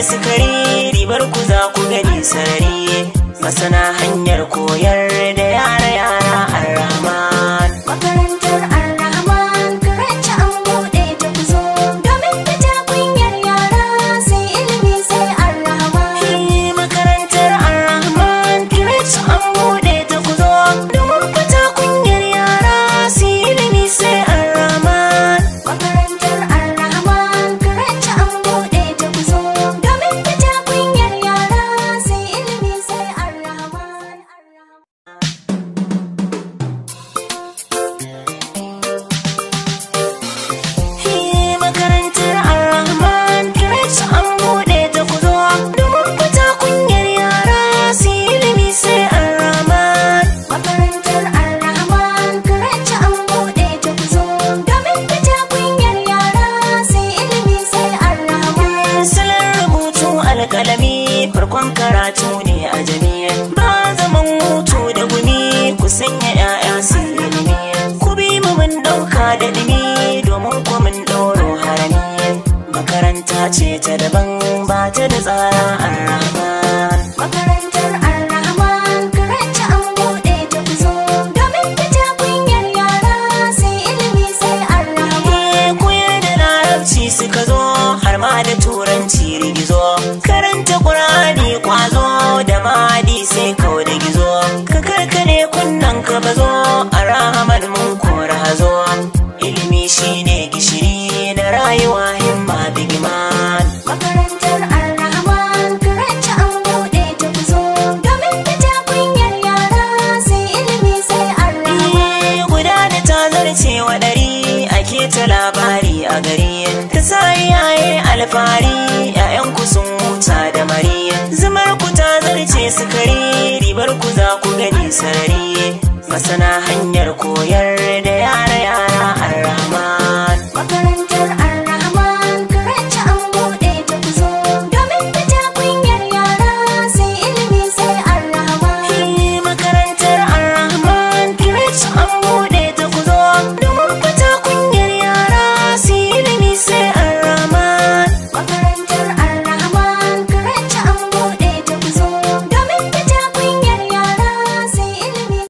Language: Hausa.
sukari, ribar ku za ku gani sarari. Masana hanyar koyar da yara Ar-Rahman. Makarantar Ar-Rahman karanta an buɗe ta ku zo, domin fita kunyar yara sai ilimi sai Ar-Rahman. Makarantar Ar-Rahman karanta an buɗe ta ku zo, domin fita kunyar yara sai ilimi sai Ar-Rahman. Makarantar Ar-Rahman karanta an buɗe ta ku zo, domin fita kunyar yara sai ilimi sai Ar-Rahman. Makarantar Ar-Rahman karanta an buɗe ta ku zo, domin fita kunyar yara sai ilimi sai Ar-Rahman. Makarantar Ar-Rahman karanta an buɗe ta ku zo, domin fita kunyar yara sai ilimi sai Ar-Rahman. Salon rubutu alƙalami farkon karatu ne a jami'a, ba zaman hutu da gumi ku sanya 'ya'ya su ilimi. Ku bi mu mun ɗauka da ɗumi domin ku mun ɗauro harami. Makaranta ce ta daban ba ta da tsara Ar-Rahman. Makarantar Ar-Rahman karanta an buɗe ta ku zo, domin fita kunyar yara sai ilimi sai Ar-Rahman. Koyar da larabci suka zo har ma da turanci rigizo, karanta Qur'ani kwazo da madi sai kau da gizo. Ka karkare kunnan ka bazo Ar-Rahman mun kora hazo. Ilimi shine gishiri na rayuwa himma bigman. Makarantar Ar-Rahman karanta an buɗe ta ku zo, domin fita kunyar yara sai ilimi sai Ar-Rahman. Guda da ta zarce wa ɗari ake ta labari a gari, ta sa iyaye alfahari 'ya'yanku sun huta da mari. Zumar ku ta zarce sukari, ribar ku za ku gani sarari.